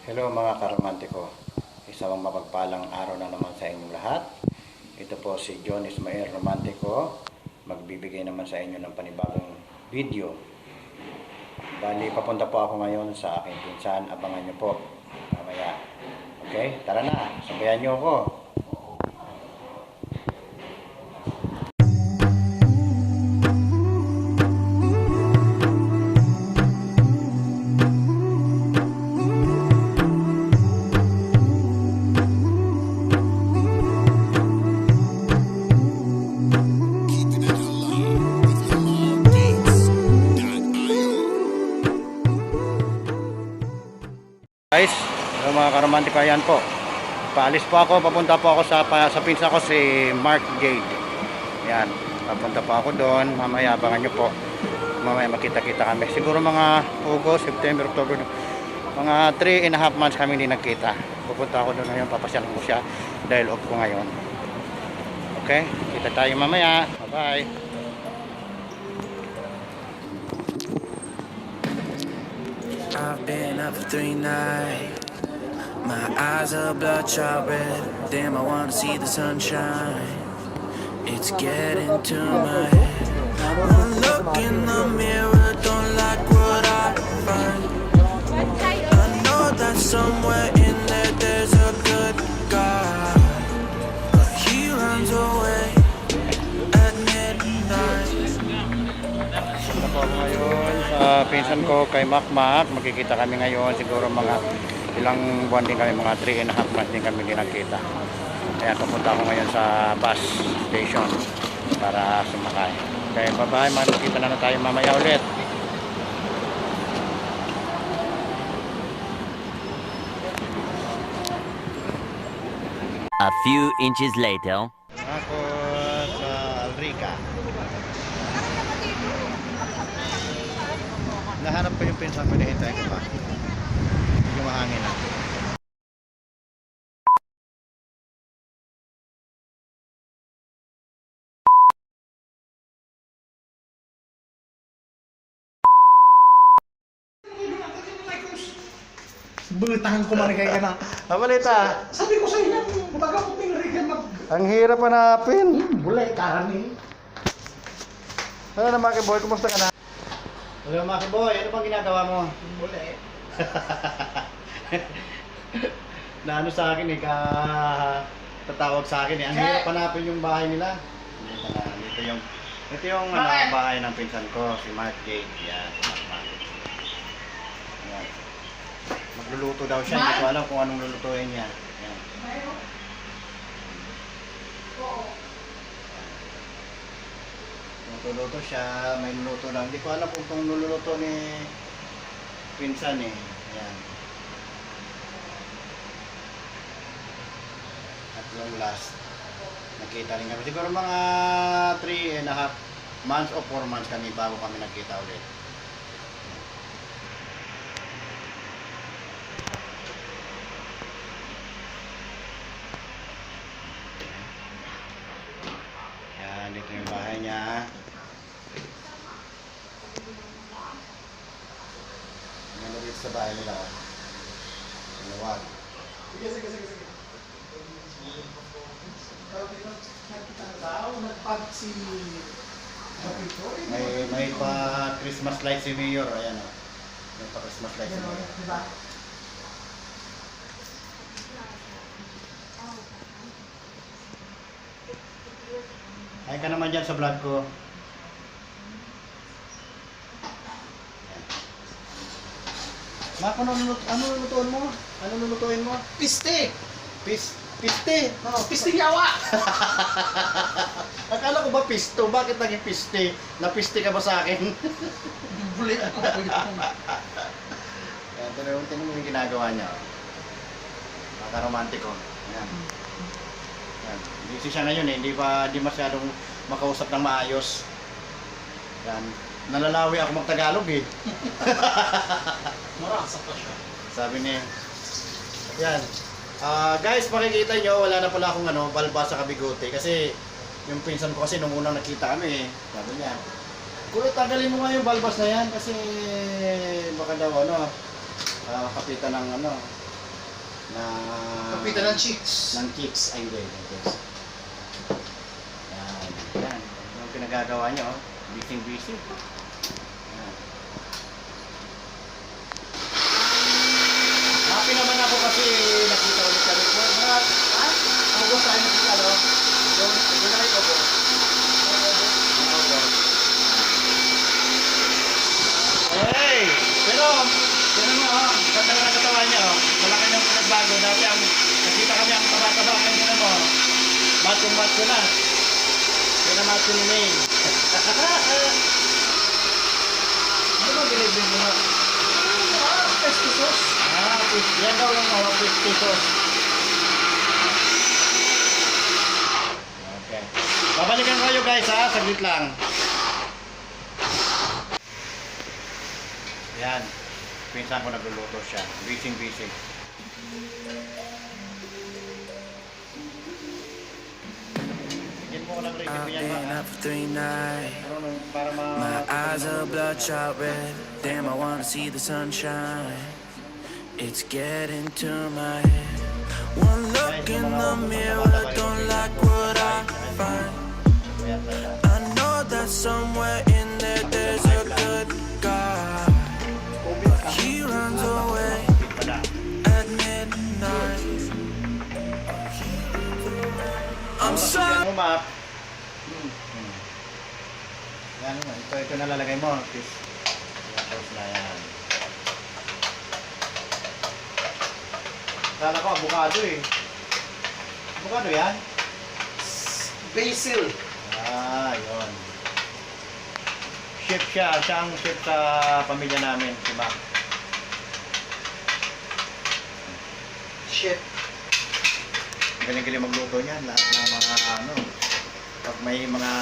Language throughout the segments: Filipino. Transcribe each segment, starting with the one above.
Hello mga karomantiko, isang mapagpalang araw na naman sa inyong lahat. Ito po si John Ismael Romantico, magbibigay naman sa inyo ng panibagong video. Bali, papunta po ako ngayon sa aking pinsan, abangan nyo po mamaya. Okay, tara na, sabayan nyo ako. Guys, mga karomantiko, ayan po. Paalis po ako, papunta po ako sa pinsa ko si Mark Gade. Ayan, papunta po ako doon. Mamaya abangan nyo po. Mamaya makita-kita kami. Siguro mga August, September, October. Mga 3.5 months kami hindi nagkita. Pupunta ako doon ngayon, papasyalan ko siya dahil off ko ngayon. Okay, kita tayo mamaya. Bye-bye. I've been up for 3 nights. My eyes are bloodshot red. Damn, I wanna see the sunshine. It's getting to my head. One look in the mirror, don't like what I find. I know that somewhere in there there's a good guy, but he runs away at midnight. Punta po ako ngayon sa pinsan ko kay Makmak. Magkikita kami ngayon. Siguro mga ilang buwan din kami, mga 3.5 months din kami din nagkita. Kaya pupunta ako ngayon sa bus station para sumakay. Okay, bye-bye. Magkita na tayo mamaya ulit. A few inches later. Ako sa Alrica. Nahanap ko yung pinsan ko, nahintay ko pa. Yung mahangin na. Butahan ko marikay ka na. Mabalita, Sabi ko sa inyo, baga ko pinarikay ang hirap hanapin. bulay karani. Ano na Maki Boy, kumusta ka na? Hello Maki Boy, ano bang ginagawa mo? Bulay. Na ano sa akin tatawag sa akin eh. Ang hirap hanapin yung bahay nila. Ito yung bahay ng pinsan ko, si Mark Gate. Yan, Mark. Yan. Magluluto daw siya, hindi ko alam kung anong lulutuin niya. Yan. Luluto siya, may luluto lang. Hindi ko alam kung itong niluluto ni pinsan eh. Yan. At yung last, nakita rin kami. Siguro mga 3.5 months o 4 months kami bago kami nagkita ulit. Yan, dito yung bahay niya. Ano dito sa bahay nila? Maluwag. Sige. Nakita na daw, nagpag si Kapito. May pa Christmas light si Mayor, ayan o. May pa Christmas light si Mayor. Diba? Ay ka naman dyan sa vlog ko. Mako, ano lulutuin mo? Ano lulutuin mo? Piste! Piste! Oh, piste yawa! Akala ko ba pisto? Bakit naging piste? Napiste ka ba sa akin? Bulay ako. Ayan, tingnan mo yung ginagawa niya. Maka-romantiko. Ayan. Ayan. Busy siya ngayon eh. Hindi masyadong makausap ng maayos. Ayan. Nalalawi ako mag-Tagalog eh. Marasa pa siya. Sabi niya. Ayan. Guys, makikita nyo, wala na pala akong balbas sa kabigote. Kasi yung pinsan ko kasi nung unang nakita kami eh. Sabi niya, Kuya, tagalin mo nga yung balbas na yan kasi baka daw kapitan ng na Kapitan ng chicks. ng chicks. Ay, hindi. Ng chicks. Yan. Yan. Yung pinagagawa niyo, oh. Busy. Yan. Happy naman ako kasi nakita ulit kami. Ang gusto tayo nakita, no? Doon na ito po. Hey! Pero mo, oh. Ganda na katawan niya, oh. Malaki ng pinagbago. Dati ang nakita kami ang taba-taba. Kanya mo. Macho na. Kaya macho ni May. Ano ba binibig mo? Pesto sauce. Yan daw yung mga crispy sauce. Okay. Babalikan ko kayo guys ha, saglit lang. Yan. Pinsan ko nagluluto siya. Busy. Bigyan mo ko ng recipe I've yan been ba? up for 3 nights. Para My eyes are bloodshot red. Damn, I wanna see the sunshine. It's getting to my head. One look in the mirror, don't like what I find. I know that somewhere in there there's a good guy. He runs away at midnight. I'm sorry. Yan mo, Map. Yan mo. Ito nalalagay mo. Please. Tapos na yan. Kala ko, avocado eh. Avocado yan? Basil. Yun. Chef siya. Siya ang chef sa pamilya namin, si Mac. Shit. Galing-galing magluto niyan. Lahat ng mga pag may mga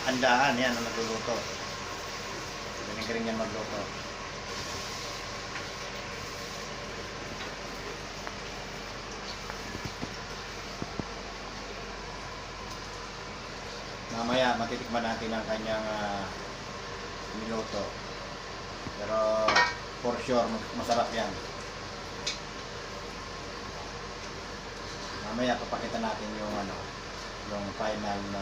handaan, yan ang nagluluto. Galing-galing yan magluto. Mamaya matitikman natin ang kanyang niluto. Pero for sure masarap yan. Mamaya papakita natin yung yung final na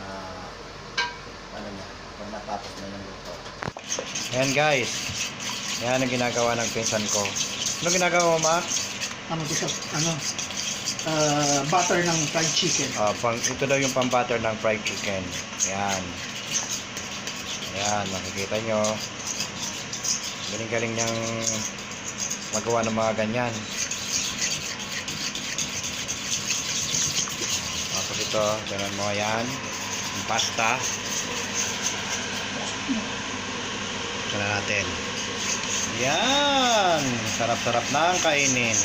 niya pag natapos na yung luto. Ayan guys. Yan ang ginagawa ng pinsan ko. Ano ginagawa mo, Mac? Butter ng fried chicken. Ito daw yung pang-butter ng fried chicken. Ayan. Ayan, makikita nyo. Galing-galing niyang magawa ng mga ganyan. Tapos ito, ganun mo yan. Yung pasta. Ito na natin. Yan! Sarap-sarap na ang kainin.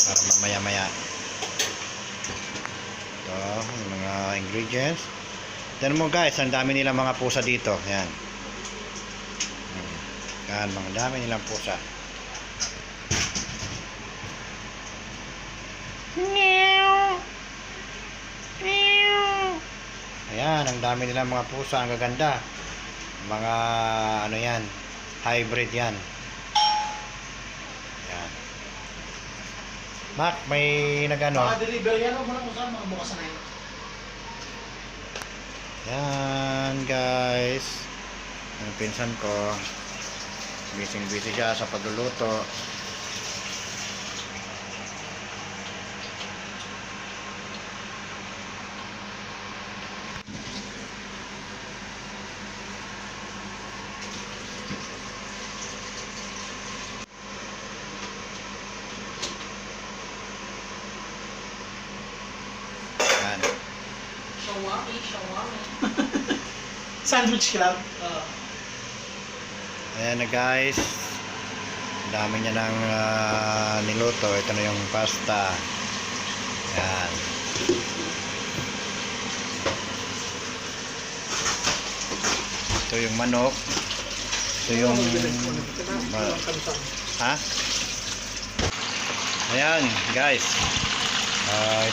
Para mamaya-maya. Ito, yung mga ingredients. Tignan mo guys, ang dami nilang mga pusa dito. Yan. Yan, mga dami nilang pusa. Ayan, ang dami nilang mga pusa. Ang gaganda. Mga ano yan, hybrid yan. Mac, may nagano? Deliver yan o muna kung saan mga bukas na yun. Yan guys. Ang pinsan ko. Busy siya sa pagluluto. Sandwich club. Ayan na guys. Ang dami niya ng niluto. Ito na yung pasta. Ayan. Ito yung manok. Ito yung ha? Ayan guys.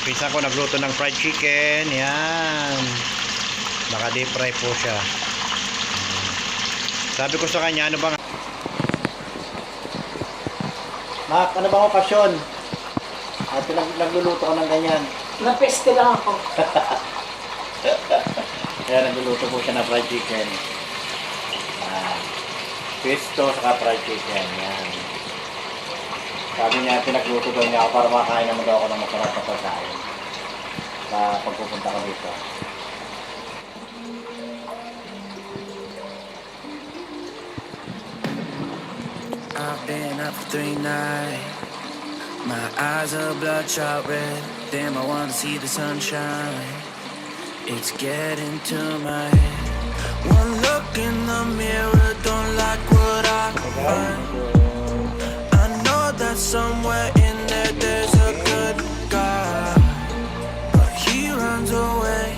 Ipisa ko nagluto ng fried chicken. Yan. Naka deep fry po siya. Sabi ko sa kanya, ano bang Mak, ano bang okasyon? At nagluluto ko ng ganyan. Napeste lang ako. Kaya nagluluto po siya ng fried chicken. Pesto saka fried chicken. Yan. Sabi niya, pinagluto daw niya ako para makain naman daw ako ng masarap na pagkain. Sa pagpupunta ko dito. I've been up for 3 nights. My eyes are bloodshot red. Damn, I wanna see the sunshine. It's getting to my head. One look in the mirror, don't like what I find. I know that somewhere in there there's a good guy, but he runs away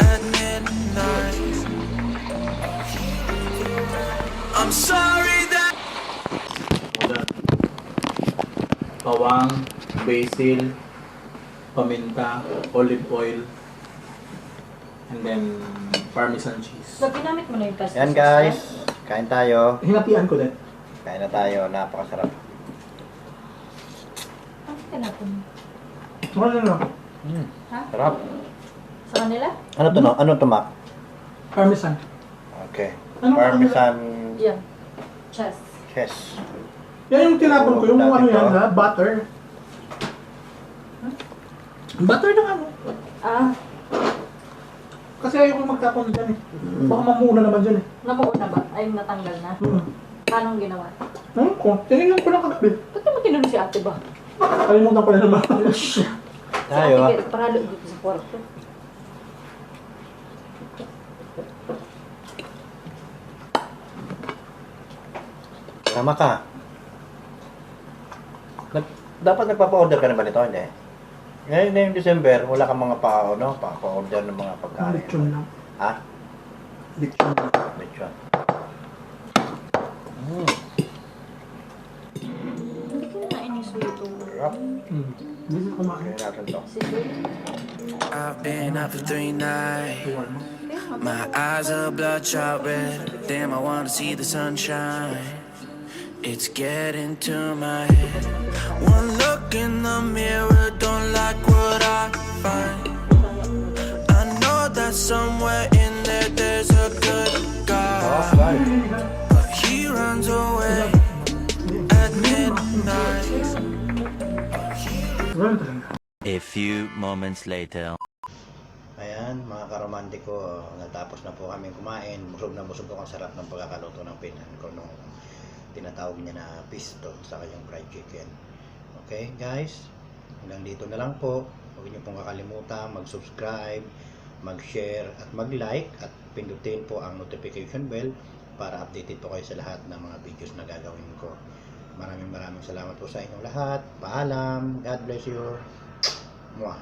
at midnight. I'm sorry that bawang, basil, paminta, olive oil, and then parmesan cheese. So, ginamit mo na yung pesto Yan sauce, guys, kain tayo. Hinapian ko din. Kain na tayo, napakasarap. Ang tinapon mo. Ano na? Ha? Sarap. Sa kanila? Ano to no? Ano to, Mac? Parmesan. Okay. Ano- Parmesan Yan. Chest. cheese. Yan yung tinapon ko, yung Dati ano to. yan ha, butter. Butter na ano. Ah, Kasi ayoko magtapon dyan eh. Baka mamuna naman dyan eh. namuo na ba? Ay, natanggal na. Paano ang ginawa? Ko, tinignan ko lang kagabi. Ba't naman tinanong si ate ba? Kalimutan ko na naman. Tayo. Sige, paralo dito sa kwarto. Tama ka. Dapat nagpapa-order ka na ba nito? Hindi. Ngayon na yung December, wala kang mga pa-order ng mga pagkain. Lechon lang. Ha? Lechon lang. Lechon. Hindi ko na inisuto. Sarap. Hindi ko kumain. Kaya natin to. Si Sue. I've been up for 3 nights. My eyes are bloodshot red. Damn, I wanna see the sunshine. It's getting to my head. One look in the mirror, don't like what I find. I know that somewhere in there there's a good guy, but he runs away at midnight. Ganun talaga. A few moments later. Ayan, mga karomantiko, natapos na po kami kumain. Busog na busog ako ang sarap ng pagkakaluto ng pinsan ko nung tinatawag niya na pisto sa kanyang fried chicken. Okay, guys? Hanggang dito na lang po. Huwag niyo pong kakalimutan mag-subscribe, mag-share, at mag-like, at pindutin po ang notification bell para updated po kayo sa lahat ng mga videos na gagawin ko. Maraming salamat po sa inyong lahat. Paalam. God bless you. Mwah.